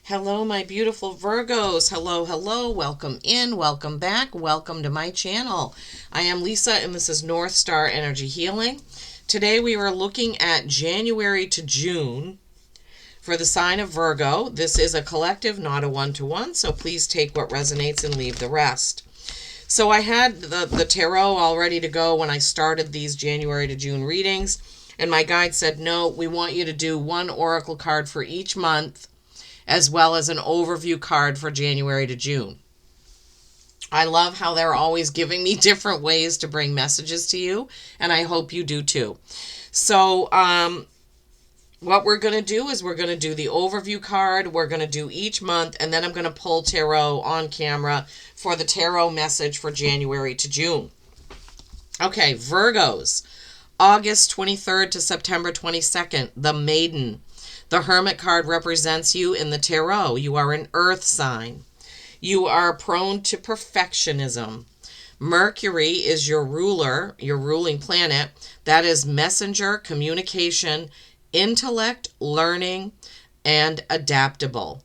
Hello, my beautiful Virgos. Hello, hello. Welcome in, welcome back, welcome to my channel. I am Lisa, and this is North Star Energy Healing. Today we are looking at January to June for the sign of Virgo. This is a collective, not a one-to-one, so please take what resonates and leave the rest. So I had the tarot all ready to go when I started these January to June readings, and my guide said, no, we want you to do one oracle card for each month, as well as an overview card for January to June. I love how they're always giving me different ways to bring messages to you, and I hope you do too. So what we're going to do is we're going to do the overview card. We're going to do each month, and then I'm going to pull tarot on camera for the tarot message for January to June. Okay, Virgos, August 23rd to September 22nd, the Maiden. The Hermit card represents you in the tarot. You are an earth sign. You are prone to perfectionism. Mercury is your ruler, your ruling planet. That is messenger, communication, intellect, learning, and adaptable.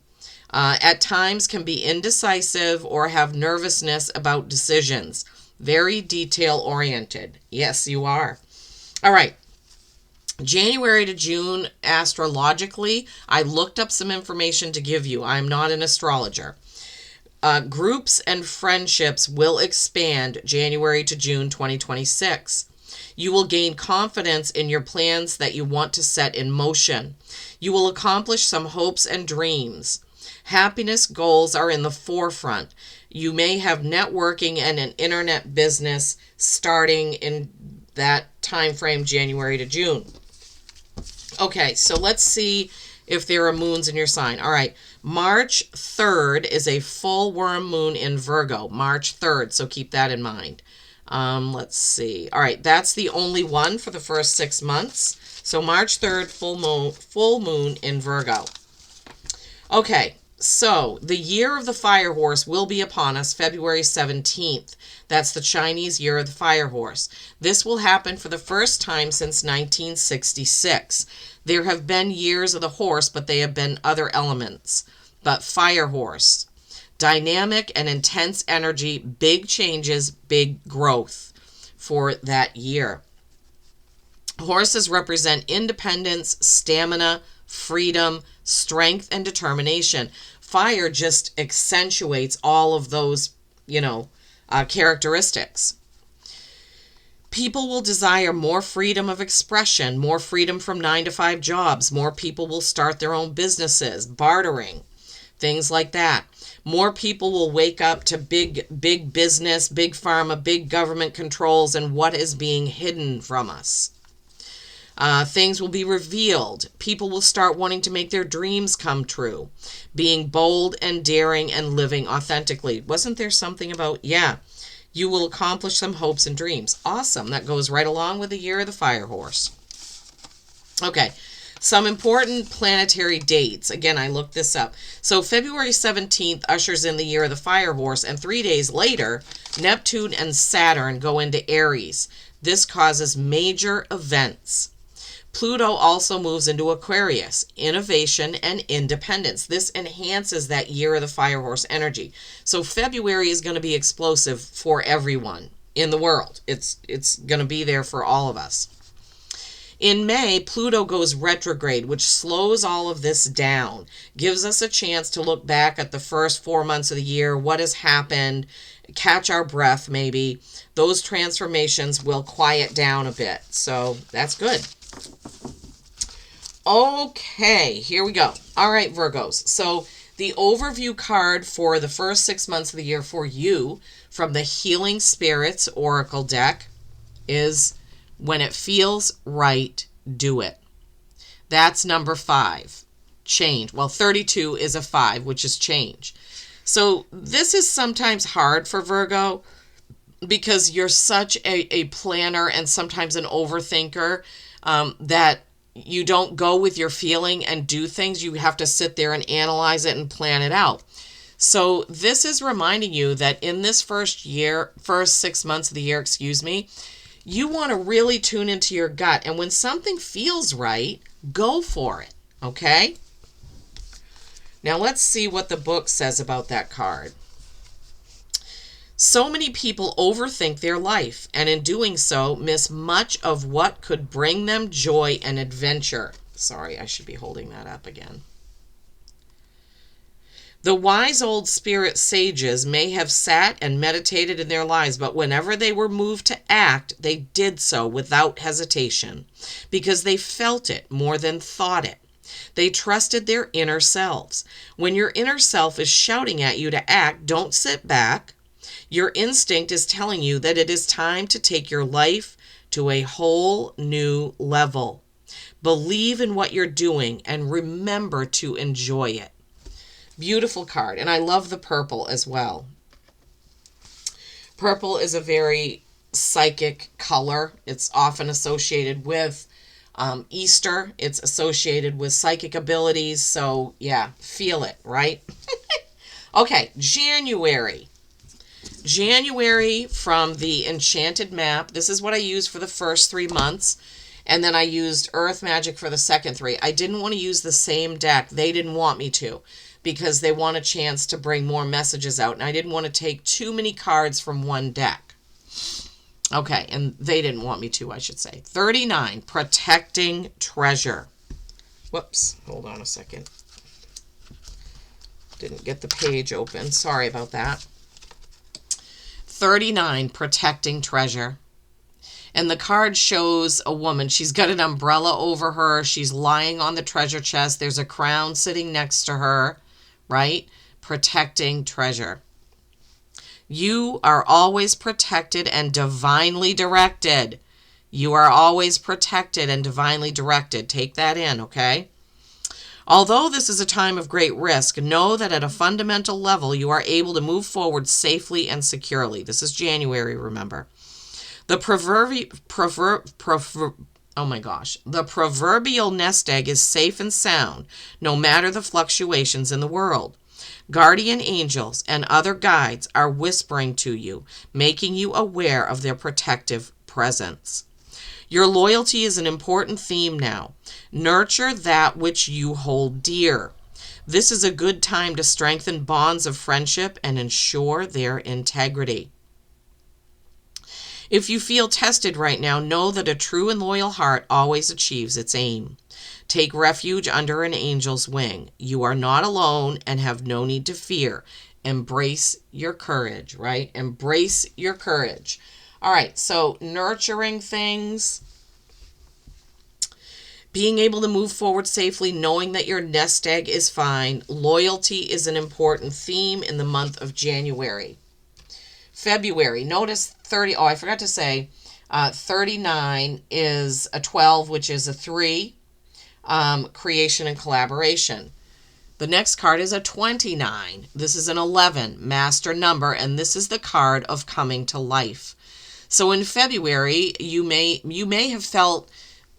At times can be indecisive or have nervousness about decisions. Very detail-oriented. Yes, you are. All right. January to June, astrologically, I looked up some information to give you. I'm not an astrologer. Groups and friendships will expand January to June 2026. You will gain confidence in your plans that you want to set in motion. You will accomplish some hopes and dreams. Happiness goals are in the forefront. You may have networking and an internet business starting in that time frame, January to June. Okay, so let's see if there are moons in your sign. All right, March 3rd is a full worm moon in Virgo, March 3rd, so keep that in mind. Let's see. All right, that's the only one for the first 6 months. So March 3rd, full moon in Virgo. Okay, so the year of the fire horse will be upon us February 17th. That's the Chinese year of the fire horse. This will happen for the first time since 1966. There have been years of the horse, but they have been other elements. But fire horse, dynamic and intense energy, big changes, big growth for that year. Horses represent independence, stamina, freedom, strength, and determination. Fire just accentuates all of those, characteristics. People will desire more freedom of expression, more freedom from 9-to-5 jobs. More people will start their own businesses, bartering, things like that. More people will wake up to big business, big pharma, big government controls, and what is being hidden from us. Things will be revealed. People will start wanting to make their dreams come true, being bold and daring and living authentically. Wasn't there something about, you will accomplish some hopes and dreams. Awesome. That goes right along with the year of the fire horse. Okay. Some important planetary dates. Again, I looked this up. So February 17th ushers in the year of the fire horse, and 3 days later, Neptune and Saturn go into Aries. This causes major events. Pluto also moves into Aquarius, innovation and independence. This enhances that year of the fire horse energy. So February is going to be explosive for everyone in the world. It's going to be there for all of us. In May, Pluto goes retrograde, which slows all of this down, gives us a chance to look back at the first 4 months of the year, what has happened, catch our breath maybe. Those transformations will quiet down a bit, so that's good. Okay, here we go. All right, Virgos. So the overview card for the first 6 months of the year for you from the Healing Spirits Oracle deck is when it feels right, do it. That's number 5. Change. Well, 32 is a 5, which is change. So this is sometimes hard for Virgo because you're such a planner and sometimes an overthinker that you don't go with your feeling and do things. You have to sit there and analyze it and plan it out. So this is reminding you that in this first 6 months of the year, you want to really tune into your gut. And when something feels right, go for it. Okay? Now let's see what the book says about that card. So many people overthink their life, and in doing so, miss much of what could bring them joy and adventure. Sorry, I should be holding that up again. The wise old spirit sages may have sat and meditated in their lives, but whenever they were moved to act, they did so without hesitation, because they felt it more than thought it. They trusted their inner selves. When your inner self is shouting at you to act, don't sit back. Your instinct is telling you that it is time to take your life to a whole new level. Believe in what you're doing and remember to enjoy it. Beautiful card. And I love the purple as well. Purple is a very psychic color. It's often associated with Easter. It's associated with psychic abilities. So yeah, feel it, right? Okay, January. January from the Enchanted Map. This is what I used for the first 3 months. And then I used Earth Magic for the second 3. I didn't want to use the same deck. They didn't want me to, because they want a chance to bring more messages out. And I didn't want to take too many cards from one deck. Okay, and they didn't want me to, I should say. 39, Protecting Treasure. Whoops, hold on a second. Didn't get the page open. Sorry about that. 39, Protecting Treasure. And the card shows a woman. She's got an umbrella over her. She's lying on the treasure chest. There's a crown sitting next to her, right? Protecting treasure. You are always protected and divinely directed. You are always protected and divinely directed. Take that in, okay? Although this is a time of great risk, know that at a fundamental level, you are able to move forward safely and securely. This is January, remember. The proverbial nest egg is safe and sound, no matter the fluctuations in the world. Guardian angels and other guides are whispering to you, making you aware of their protective presence. Your loyalty is an important theme now. Nurture that which you hold dear. This is a good time to strengthen bonds of friendship and ensure their integrity. If you feel tested right now, know that a true and loyal heart always achieves its aim. Take refuge under an angel's wing. You are not alone and have no need to fear. Embrace your courage, right? Embrace your courage. All right, so nurturing things, being able to move forward safely, knowing that your nest egg is fine. Loyalty is an important theme in the month of January. February, notice 30, I forgot to say, 39 is a 12, which is a 3, creation and collaboration. The next card is a 29. This is an 11, master number, and this is the card of coming to life. So in February, you may have felt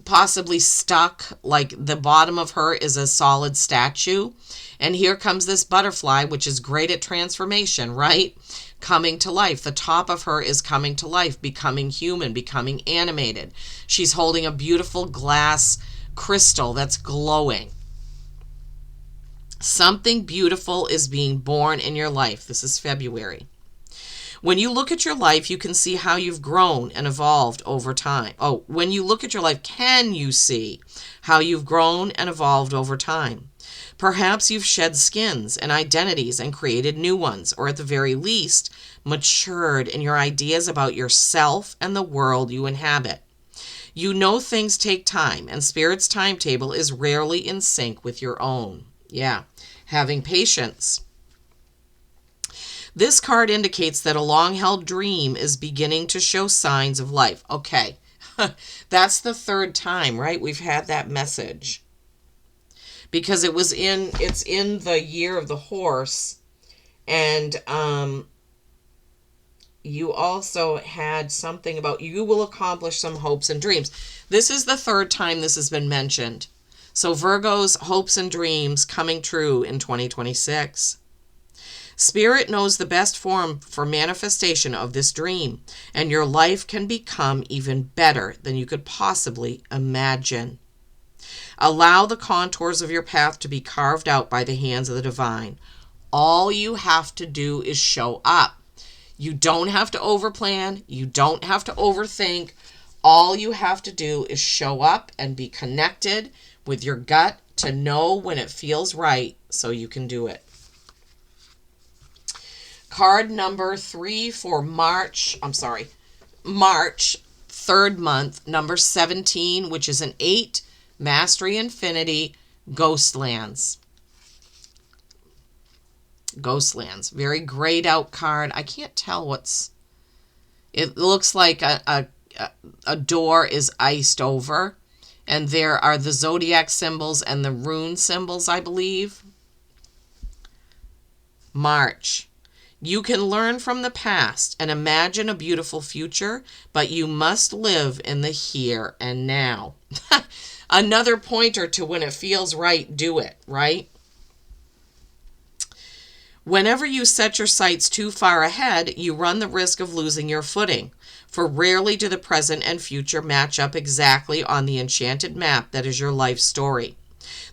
possibly stuck, like the bottom of her is a solid statue. And here comes this butterfly, which is great at transformation, right? Coming to life. The top of her is coming to life, becoming human, becoming animated. She's holding a beautiful glass crystal that's glowing. Something beautiful is being born in your life. This is February. When you look at your life, you can see how you've grown and evolved over time. When you look at your life, can you see how you've grown and evolved over time? Perhaps you've shed skins and identities and created new ones, or at the very least, matured in your ideas about yourself and the world you inhabit. You know things take time, and Spirit's timetable is rarely in sync with your own. Yeah, having patience. This card indicates that a long-held dream is beginning to show signs of life. Okay, that's the third time, right? We've had that message. Because it's in the year of the horse, and you also had something about you will accomplish some hopes and dreams. This is the third time this has been mentioned. So Virgo's hopes and dreams coming true in 2026. Spirit knows the best form for manifestation of this dream, and your life can become even better than you could possibly imagine. Allow the contours of your path to be carved out by the hands of the divine. All you have to do is show up. You don't have to overplan. You don't have to overthink. All you have to do is show up and be connected with your gut to know when it feels right so you can do it. Card number 3 for March 3rd month, number 17, which is an 8, Mastery Infinity, Ghostlands. Ghostlands, very grayed out card. I can't tell it looks like a door is iced over, and there are the zodiac symbols and the rune symbols, I believe. March. You can learn from the past and imagine a beautiful future, but you must live in the here and now. Another pointer to when it feels right, do it, right? Whenever you set your sights too far ahead, you run the risk of losing your footing, for rarely do the present and future match up exactly on the enchanted map that is your life story.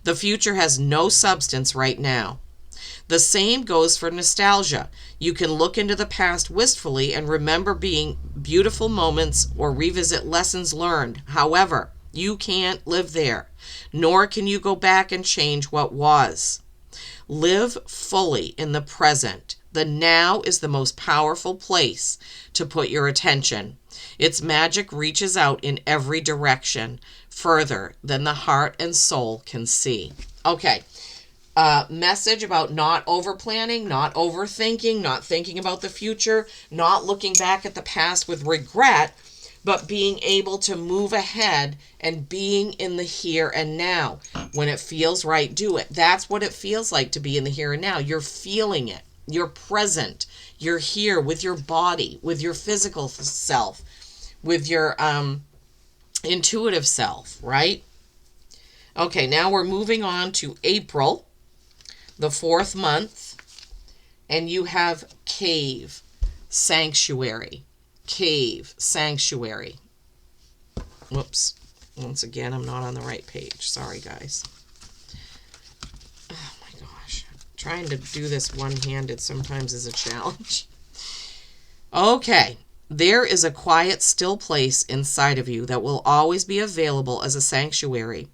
The future has no substance right now. The same goes for nostalgia. You can look into the past wistfully and remember being beautiful moments or revisit lessons learned. However, you can't live there, nor can you go back and change what was. Live fully in the present. The now is the most powerful place to put your attention. Its magic reaches out in every direction, further than the heart and soul can see. Okay. Message about not over planning, not overthinking, not thinking about the future, not looking back at the past with regret, but being able to move ahead and being in the here and now. When it feels right, do it. That's what it feels like to be in the here and now. You're feeling it. You're present. You're here with your body, with your physical self, with your intuitive self, right? Okay, now we're moving on to April, the 4th month, and you have cave, sanctuary, cave, sanctuary. Whoops. Once again, I'm not on the right page. Sorry, guys. Oh my gosh. Trying to do this one-handed sometimes is a challenge. Okay. There is a quiet, still place inside of you that will always be available as a sanctuary.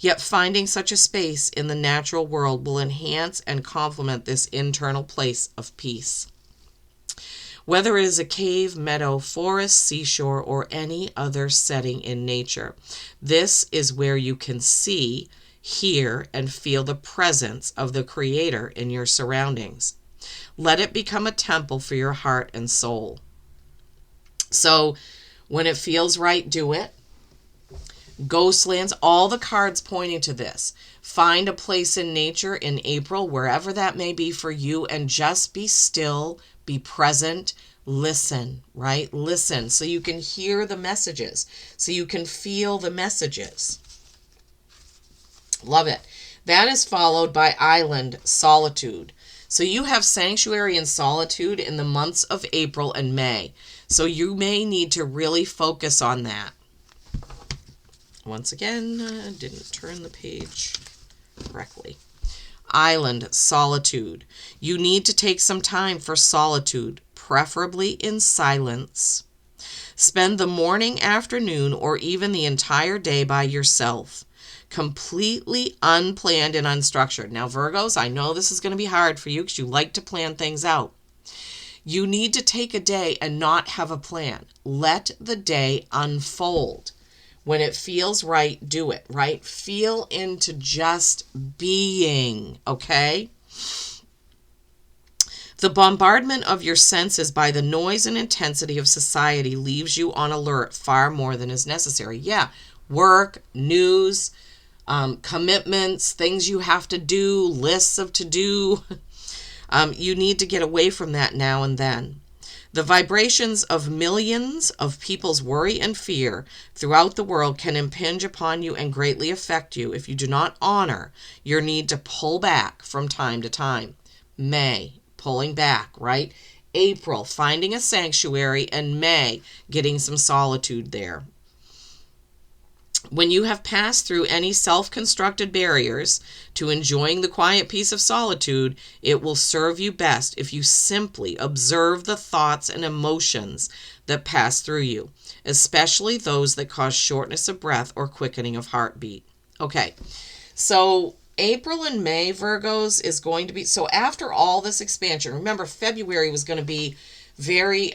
Yet finding such a space in the natural world will enhance and complement this internal place of peace. Whether it is a cave, meadow, forest, seashore, or any other setting in nature, this is where you can see, hear, and feel the presence of the Creator in your surroundings. Let it become a temple for your heart and soul. So when it feels right, do it. Ghostlands, all the cards pointing to this. Find a place in nature in April, wherever that may be for you, and just be still, be present, listen, right? Listen so you can hear the messages, so you can feel the messages. Love it. That is followed by island, solitude. So you have sanctuary and solitude in the months of April and May. So you may need to really focus on that. Once again, didn't turn the page correctly. Island, solitude. You need to take some time for solitude, preferably in silence. Spend the morning, afternoon, or even the entire day by yourself. Completely unplanned and unstructured. Now, Virgos, I know this is going to be hard for you because you like to plan things out. You need to take a day and not have a plan. Let the day unfold. When it feels right, do it, right? Feel into just being, okay? The bombardment of your senses by the noise and intensity of society leaves you on alert far more than is necessary. Yeah, work, news, commitments, things you have to do, lists of to-do. You need to get away from that now and then. The vibrations of millions of people's worry and fear throughout the world can impinge upon you and greatly affect you if you do not honor your need to pull back from time to time. May, pulling back, right? April, finding a sanctuary, and May, getting some solitude there. When you have passed through any self-constructed barriers to enjoying the quiet peace of solitude, it will serve you best if you simply observe the thoughts and emotions that pass through you, especially those that cause shortness of breath or quickening of heartbeat. Okay, so April and May, Virgos, is going to be, so after all this expansion, remember February was going to be very,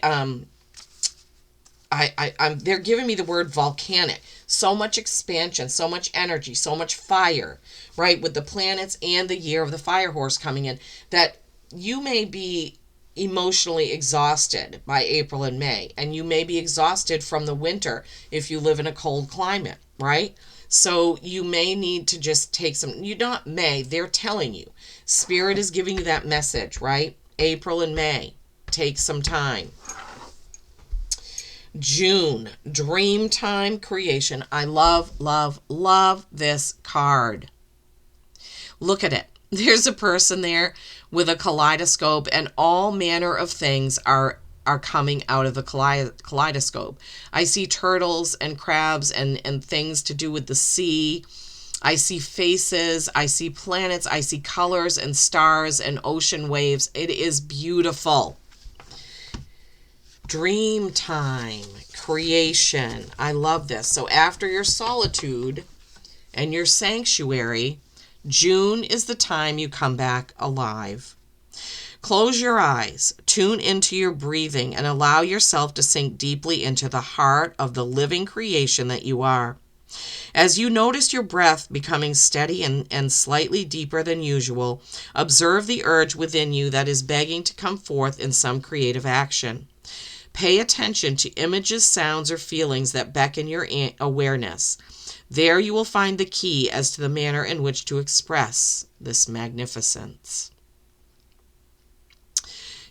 they're giving me the word volcanic. So much expansion, so much energy, so much fire, right? With the planets and the year of the fire horse coming in, that you may be emotionally exhausted by April and May, and you may be exhausted from the winter if you live in a cold climate, right? So you may need to just take some, you not may, they're telling you. Spirit is giving you that message, right? April and May, take some time. June, dream time creation. I love, love, love this card. Look at it. There's a person there with a kaleidoscope, and all manner of things are coming out of the kaleidoscope. I see turtles and crabs and things to do with the sea. I see faces, I see planets, I see colors and stars and ocean waves. It is beautiful. Dream time, creation. I love this. So after your solitude and your sanctuary, June is the time you come back alive. Close your eyes, tune into your breathing, and allow yourself to sink deeply into the heart of the living creation that you are. As you notice your breath becoming steady and slightly deeper than usual, observe the urge within you that is begging to come forth in some creative action. Pay attention to images, sounds, or feelings that beckon your awareness. There you will find the key as to the manner in which to express this magnificence.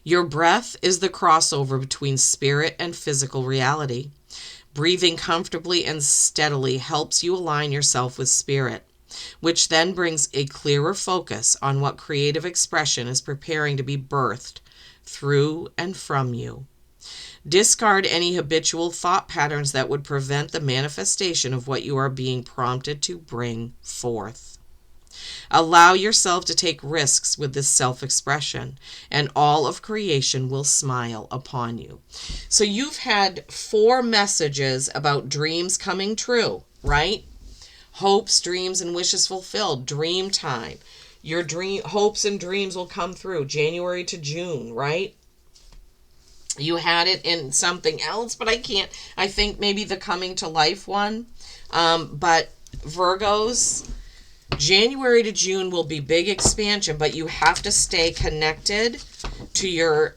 Your breath is the crossover between spirit and physical reality. Breathing comfortably and steadily helps you align yourself with spirit, which then brings a clearer focus on what creative expression is preparing to be birthed through and from you. Discard any habitual thought patterns that would prevent the manifestation of what you are being prompted to bring forth. Allow yourself to take risks with this self-expression, and all of creation will smile upon you. So you've had 4 messages about dreams coming true, right? Hopes, dreams, and wishes fulfilled. Dream time. Your dream hopes and dreams will come through January to June, right? You had it in something else, but I think maybe the coming to life one. But Virgos, January to June will be big expansion, but you have to stay connected to your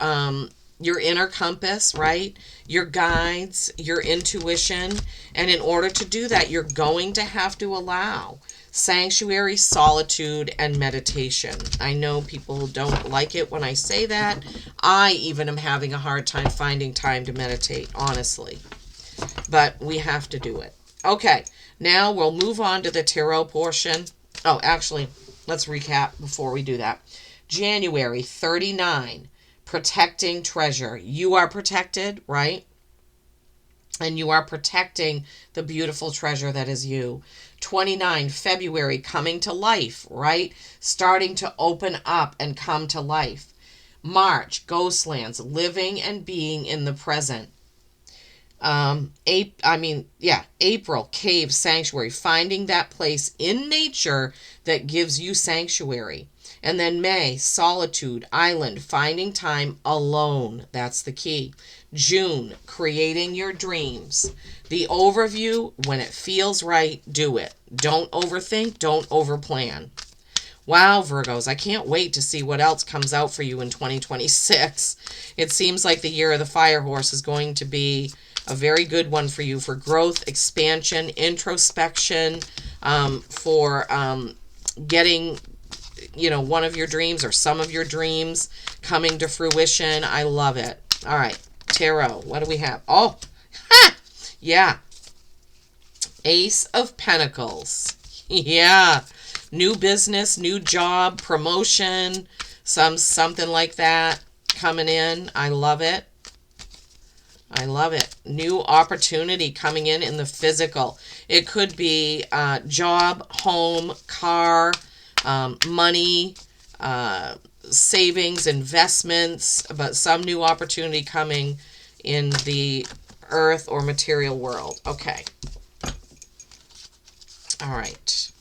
inner compass, right? Your guides, your intuition. And in order to do that, you're going to have to allow sanctuary, solitude, and meditation. I know people don't like it when I say that. I even am having a hard time finding time to meditate, honestly. But we have to do it. Okay, now we'll move on to the tarot portion. Oh, actually, let's recap before we do that. January 39, protecting treasure. You are protected, right? And you are protecting the beautiful treasure that is you. 29, February, coming to life, right? Starting to open up and come to life. March, Ghostlands, living and being in the present. April, cave, sanctuary, finding that place in nature that gives you sanctuary. And then May, solitude, island, finding time alone. That's the key. June, creating your dreams. The overview, when it feels right, do it. Don't overthink, don't overplan. Wow, Virgos, I can't wait to see what else comes out for you in 2026. It seems like the year of the fire horse is going to be a very good one for you for growth, expansion, introspection, for getting, one of your dreams or some of your dreams coming to fruition. I love it. All right, tarot, what do we have? Oh, yeah. Ace of Pentacles. Yeah. New business, new job, promotion, something like that coming in. I love it. I love it. New opportunity coming in the physical. It could be job, home, car, money, savings, investments, but some new opportunity coming in the earth or material world. Okay. All right.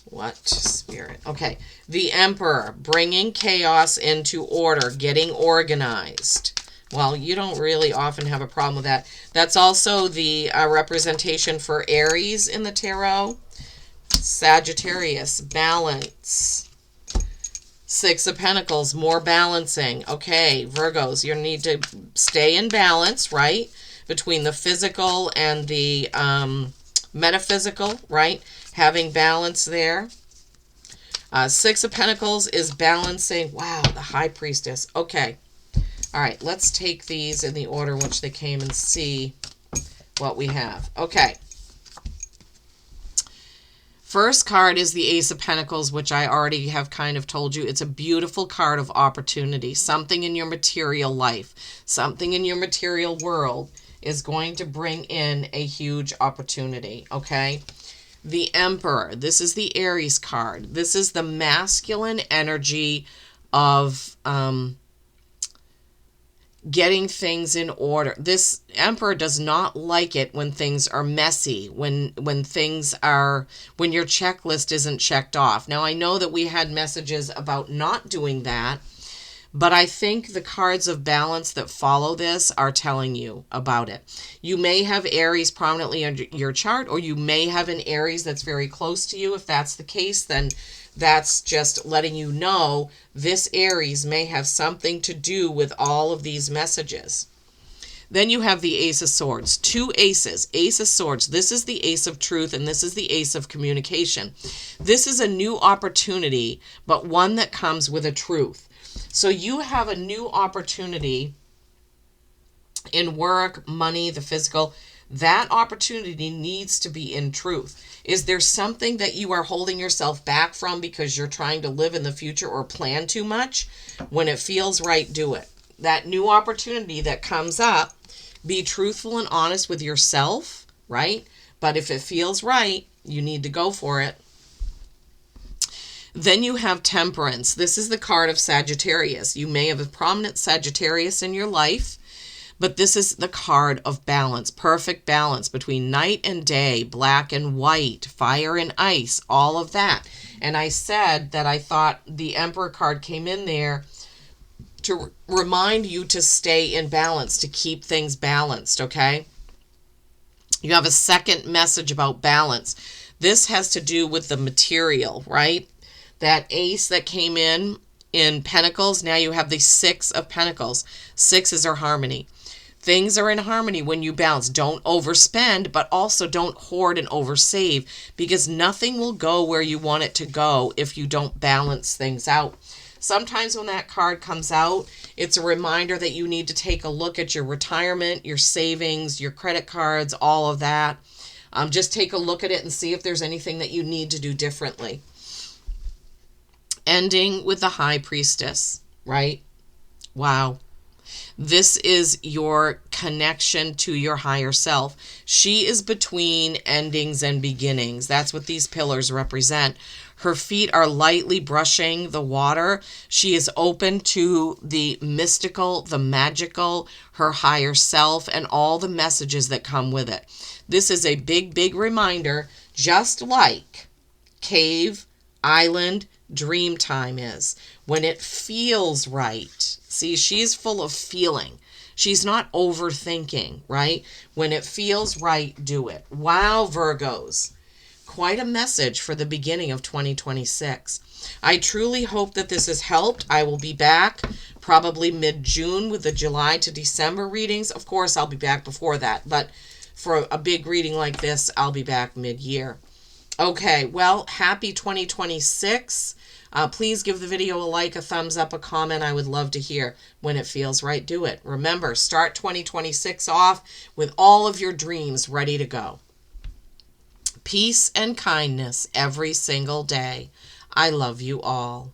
What spirit? Okay. The Emperor, bringing chaos into order, getting organized. Well, you don't really often have a problem with that. That's also the representation for Aries in the tarot. Sagittarius, balance. Six of Pentacles, more balancing. Okay, Virgos, you need to stay in balance, right? Between the physical and the metaphysical, right? Having balance there. Six of Pentacles is balancing. Wow, the High Priestess. Okay. All right, let's take these in the order in which they came and see what we have. Okay. First card is the Ace of Pentacles, which I already have kind of told you. It's a beautiful card of opportunity. Something in your material life, something in your material world is going to bring in a huge opportunity, okay? The Emperor, this is the Aries card. This is the masculine energy of getting things in order. This Emperor does not like it when things are messy, when your checklist isn't checked off. Now, I know that we had messages about not doing that, but I think the cards of balance that follow this are telling you about it. You may have Aries prominently under your chart, or you may have an Aries that's very close to you. If that's the case, then that's just letting you know this Aries may have something to do with all of these messages. Then you have the Ace of Swords. Two aces. Ace of Swords. This is the Ace of Truth, and this is the Ace of Communication. This is a new opportunity, but one that comes with a truth. So you have a new opportunity in work, money, the physical. That opportunity needs to be in truth. Is there something that you are holding yourself back from because you're trying to live in the future or plan too much? When it feels right, do it. That new opportunity that comes up, be truthful and honest with yourself, right? But if it feels right, you need to go for it. Then you have Temperance. This is the card of Sagittarius. You may have a prominent Sagittarius in your life, but this is the card of balance, perfect balance between night and day, black and white, fire and ice, all of that. And I said that I thought the Emperor card came in there to remind you to stay in balance, to keep things balanced, okay? You have a second message about balance. This has to do with the material, right? That ace that came in Pentacles, now you have the Six of Pentacles. Sixes are harmony. Things are in harmony when you balance. Don't overspend, but also don't hoard and oversave, because nothing will go where you want it to go if you don't balance things out. Sometimes when that card comes out, it's a reminder that you need to take a look at your retirement, your savings, your credit cards, all of that. Just take a look at it and see if there's anything that you need to do differently. Ending with the High Priestess, right? Wow. This is your connection to your higher self. She is between endings and beginnings. That's what these pillars represent. Her feet are lightly brushing the water. She is open to the mystical, the magical, her higher self, and all the messages that come with it. This is a big, big reminder, just like cave, island, dream time is. When it feels right. See, she's full of feeling. She's not overthinking, right? When it feels right, do it. Wow, Virgos. Quite a message for the beginning of 2026. I truly hope that this has helped. I will be back probably mid-June with the July to December readings. Of course, I'll be back before that, but for a big reading like this, I'll be back mid-year. Okay, well, happy 2026. Please give the video a like, a thumbs up, a comment. I would love to hear. When it feels right, do it. Remember, start 2026 off with all of your dreams ready to go. Peace and kindness every single day. I love you all.